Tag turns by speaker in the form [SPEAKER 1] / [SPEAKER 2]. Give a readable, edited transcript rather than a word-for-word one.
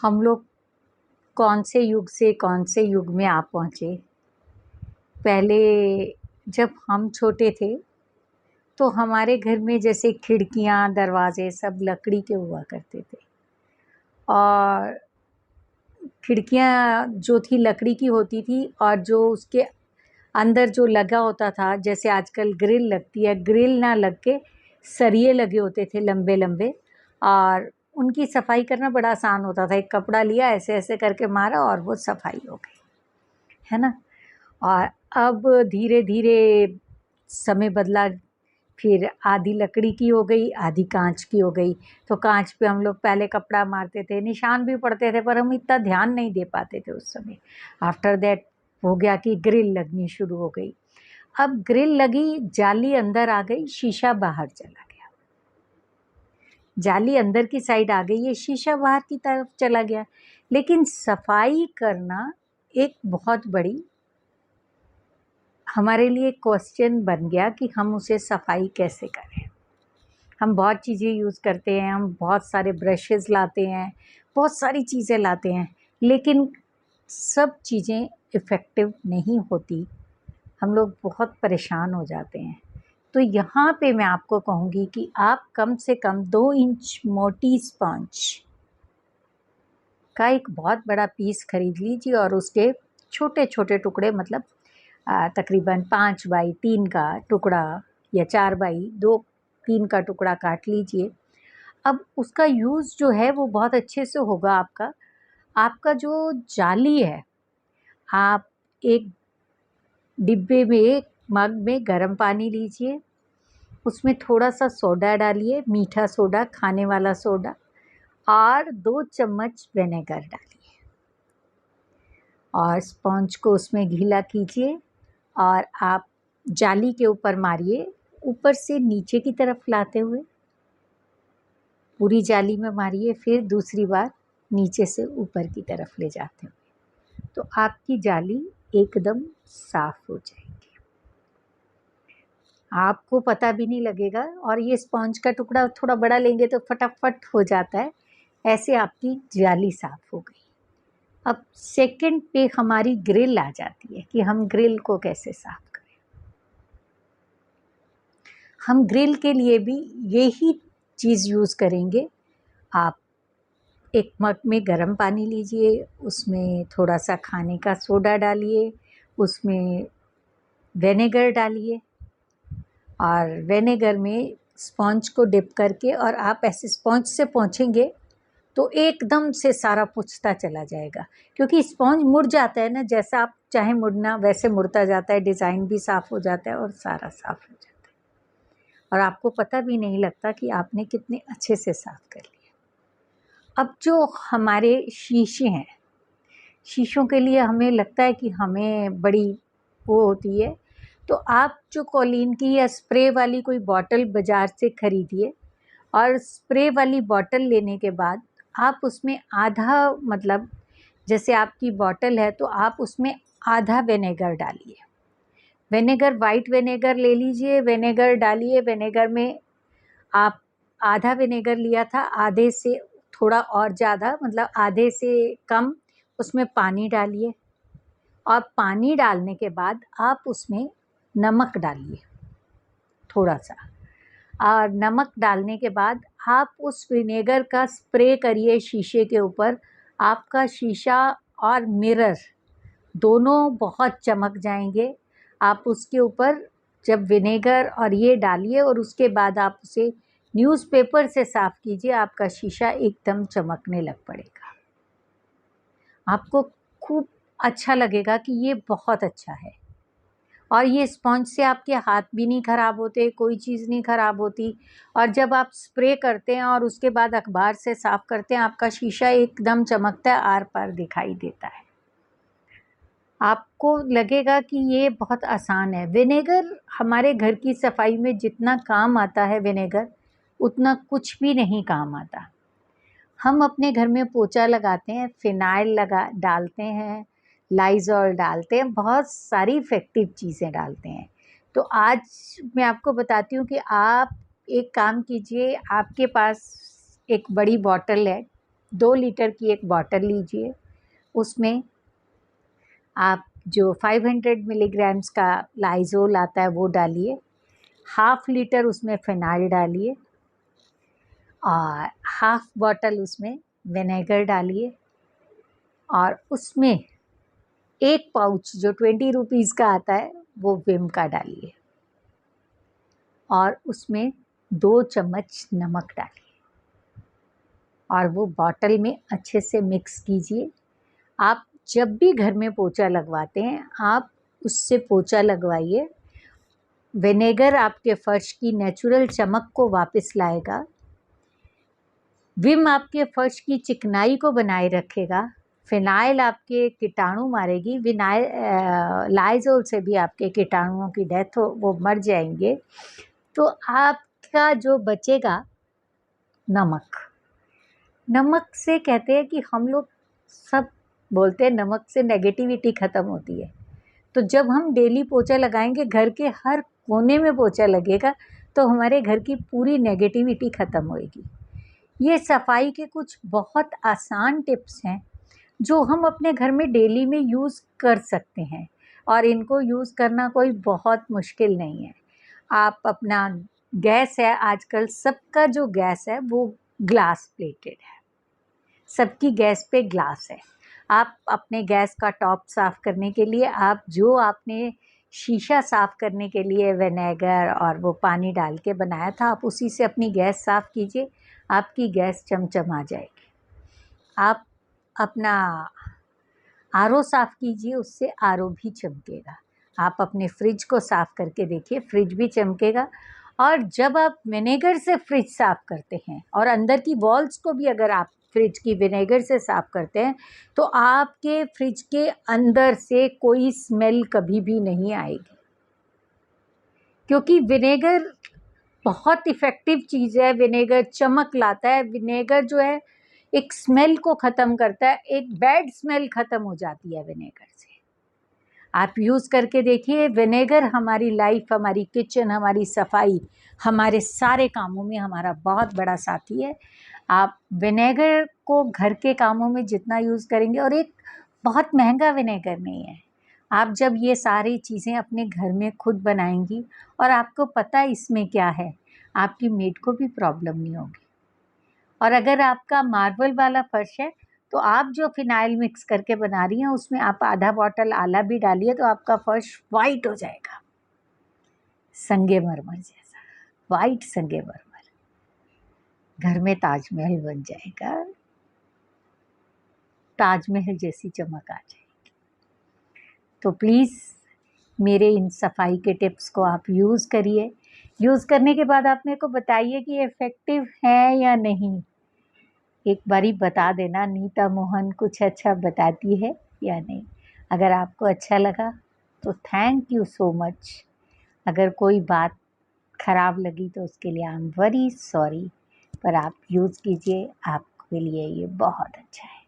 [SPEAKER 1] हम लोग कौन से युग से कौन से युग में आ पहुँचे। पहले जब हम छोटे थे तो हमारे घर में जैसे खिड़कियाँ, दरवाज़े सब लकड़ी के हुआ करते थे और खिड़कियाँ जो थी लकड़ी की होती थी और जो उसके अंदर जो लगा होता था, जैसे आजकल ग्रिल लगती है, ग्रिल ना लग के सरिये लगे होते थे लंबे-लंबे और उनकी सफाई करना बड़ा आसान होता था। एक कपड़ा लिया, ऐसे-ऐसे करके मारा और वो सफाई हो गई, है ना? और अब धीरे-धीरे समय बदला, फिर आधी लकड़ी की हो गई, आधी काँच की हो गई। तो काँच पे हम लोग पहले कपड़ा मारते थे, निशान भी पड़ते थे पर हम इतना ध्यान नहीं दे पाते थे उस समय। आफ्टर दैट हो गया कि ग्रिल लगनी शुरू हो गई। अब ग्रिल लगी, जाली अंदर आ गई, शीशा बाहर चला गया। जाली अंदर की साइड आ गई है, शीशा बाहर की तरफ चला गया। लेकिन सफाई करना एक बहुत बड़ी हमारे लिए क्वेश्चन बन गया कि हम उसे सफाई कैसे करें। हम बहुत चीज़ें यूज़ करते हैं, हम बहुत सारे ब्रशेज़ लाते हैं, बहुत सारी चीज़ें लाते हैं, लेकिन सब चीज़ें इफ़ेक्टिव नहीं होती। हम लोग बहुत परेशान हो जाते हैं। तो यहाँ पे मैं आपको कहूँगी कि आप कम से कम 2 इंच मोटी स्पंज का एक बहुत बड़ा पीस खरीद लीजिए और उसके छोटे-छोटे टुकड़े, मतलब तकरीबन 5 बाई 3 का टुकड़ा या 4 बाई 2-3 का टुकड़ा काट लीजिए। अब उसका यूज़ जो है वो बहुत अच्छे से होगा आपका। आपका जो जाली है, आप एक डिब्बे में, एक मग में गर्म पानी लीजिए, उसमें थोड़ा-सा सोडा डालिए, मीठा सोडा, खाने वाला सोडा और 2 चम्मच विनेगर डालिए और स्पंज को उसमें गीला कीजिए और आप जाली के ऊपर मारिए, ऊपर से नीचे की तरफ लाते हुए पूरी जाली में मारिए, फिर दूसरी बार नीचे से ऊपर की तरफ ले जाते हुए, तो आपकी जाली एकदम साफ हो जाएगी। आपको पता भी नहीं लगेगा और ये स्पंज का टुकड़ा थोड़ा बड़ा लेंगे तो फटाफट हो जाता है। ऐसे आपकी जाली साफ हो गई। अब सेकंड पे हमारी ग्रिल आ जाती है कि हम ग्रिल को कैसे साफ करें। हम ग्रिल के लिए भी यही चीज़ यूज़ करेंगे। आप एक मग में गर्म पानी लीजिए, उसमें थोड़ा-सा खाने का सोडा डालिए, उसमें विनेगर डालिए और विनेगर में स्पंज को डिप करके और आप ऐसे स्पंज से पोंछेंगे तो एकदम से सारा पोंछता चला जाएगा, क्योंकि स्पंज मुड़ जाता है ना, जैसा आप चाहे मुड़ना वैसे मुड़ता जाता है, डिज़ाइन भी साफ़ हो जाता है और सारा साफ़ हो जाता है और आपको पता भी नहीं लगता कि आपने कितने अच्छे से साफ़ कर लिया। अब जो हमारे शीशे हैं, शीशों के लिए हमें लगता है कि हमें बड़ी वो होती है, तो आप जो कॉलीन की या स्प्रे वाली कोई बॉटल बाज़ार से खरीदिए और स्प्रे वाली बॉटल लेने के बाद आप उसमें आधा, मतलब जैसे आपकी बॉटल है तो आप उसमें आधा विनेगर डालिए। विनेगर, वाइट विनेगर ले लीजिए, विनेगर डालिए। विनेगर में आप आधा विनेगर लिया था, आधे से थोड़ा और ज़्यादा, मतलब आधे से कम उसमें पानी डालिए और पानी डालने के बाद आप उसमें नमक डालिए थोड़ा-सा और नमक डालने के बाद आप उस विनेगर का स्प्रे करिए शीशे के ऊपर। आपका शीशा और मिरर दोनों बहुत चमक जाएंगे। आप उसके ऊपर जब विनेगर और ये डालिए और उसके बाद आप उसे न्यूज़पेपर से साफ़ कीजिए, आपका शीशा एकदम चमकने लग पड़ेगा। आपको खूब अच्छा लगेगा कि ये बहुत अच्छा है और ये स्पंज से आपके हाथ भी नहीं ख़राब होते, कोई चीज़ नहीं ख़राब होती। और जब आप स्प्रे करते हैं और उसके बाद अखबार से साफ़ करते हैं, आपका शीशा एकदम चमकता है, आर-पार दिखाई देता है। आपको लगेगा कि ये बहुत आसान है। विनेगर हमारे घर की सफाई में जितना काम आता है विनेगर, उतना कुछ भी नहीं काम आता। हम अपने घर में पोछा लगाते हैं, फ़िनाइल डालते हैं, लाइज़ॉल डालते हैं, बहुत सारी इफ़ेक्टिव चीज़ें डालते हैं। तो आज मैं आपको बताती हूँ कि आप एक काम कीजिए, आपके पास एक बड़ी बॉटल है, 2 लीटर की एक बॉटल लीजिए, उसमें आप जो 500 मिलीग्राम्स का लाइज़ोल आता है वो डालिए, हाफ लीटर उसमें फ़िनाइल डालिए और हाफ बॉटल उसमें विनेगर डालिए और उसमें एक पाउच जो 20 रुपीज़ का आता है वो विम का डालिए और उसमें 2 चम्मच नमक डालिए और वो बॉटल में अच्छे से मिक्स कीजिए। आप जब भी घर में पोछा लगवाते हैं आप उससे पोछा लगवाइए। विनेगर आपके फर्श की नेचुरल चमक को वापस लाएगा, विम आपके फर्श की चिकनाई को बनाए रखेगा, फिनाइल आपके कीटाणु मारेगी, लाइज़ोल से भी आपके कीटाणुओं की डेथ हो वो मर जाएंगे। तो आपका जो बचेगा नमक से कहते हैं कि हम लोग सब बोलते हैं नमक से नेगेटिविटी ख़त्म होती है। तो जब हम डेली पोछा लगाएंगे, घर के हर कोने में पोछा लगेगा तो हमारे घर की पूरी नेगेटिविटी ख़त्म होएगी। ये सफाई के कुछ बहुत आसान टिप्स हैं जो हम अपने घर में डेली में यूज़ कर सकते हैं और इनको यूज़ करना कोई बहुत मुश्किल नहीं है। आप अपना गैस है, आजकल सबका जो गैस है वो ग्लास प्लेटेड है, सबकी गैस पे ग्लास है। आप अपने गैस का टॉप साफ़ करने के लिए आप जो आपने शीशा साफ़ करने के लिए विनेगर और वो पानी डाल के बनाया था, आप उसी से अपनी गैस साफ़ कीजिए, आपकी गैस चमचमा जाएगी। आप अपना आरओ साफ़ कीजिए, उससे आरओ भी चमकेगा। आप अपने फ्रिज को साफ़ करके देखिए, फ्रिज भी चमकेगा। और जब आप विनेगर से फ्रिज साफ़ करते हैं और अंदर की वॉल्स को भी अगर आप फ्रिज की विनेगर से साफ़ करते हैं तो आपके फ्रिज के अंदर से कोई स्मेल कभी भी नहीं आएगी, क्योंकि विनेगर बहुत इफ़ेक्टिव चीज़ है। विनेगर चमक लाता है, विनेगर जो है एक स्मेल को ख़त्म करता है, एक बैड स्मेल ख़त्म हो जाती है विनेगर से। आप यूज़ करके देखिए, विनेगर हमारी लाइफ, हमारी किचन, हमारी सफाई, हमारे सारे कामों में हमारा बहुत बड़ा साथी है। आप विनेगर को घर के कामों में जितना यूज़ करेंगे, और एक बहुत महंगा विनेगर नहीं है, आप जब ये सारी चीज़ें अपने घर में खुद बनाएंगी और आपको पता है इसमें क्या है, आपकी मेड को भी प्रॉब्लम नहीं होगी। और अगर आपका मार्बल वाला फर्श है तो आप जो फिनाइल मिक्स करके बना रही हैं उसमें आप आधा बॉटल आला भी डालिए तो आपका फर्श वाइट हो जाएगा, संगमरमर जैसा, वाइट संगमरमर। घर में ताजमहल बन जाएगा, ताजमहल जैसी चमक आ जाएगी। तो प्लीज़ मेरे इन सफाई के टिप्स को आप यूज़ करिए। यूज़ करने के बाद आप मेरे को बताइए कि इफ़ेक्टिव है या नहीं। एक बारी बता देना, नीता मोहन कुछ अच्छा बताती है या नहीं। अगर आपको अच्छा लगा तो थैंक यू सो मच। अगर कोई बात ख़राब लगी तो उसके लिए आई एम वेरी सॉरी, पर आप यूज़ कीजिए, आपके लिए ये बहुत अच्छा है।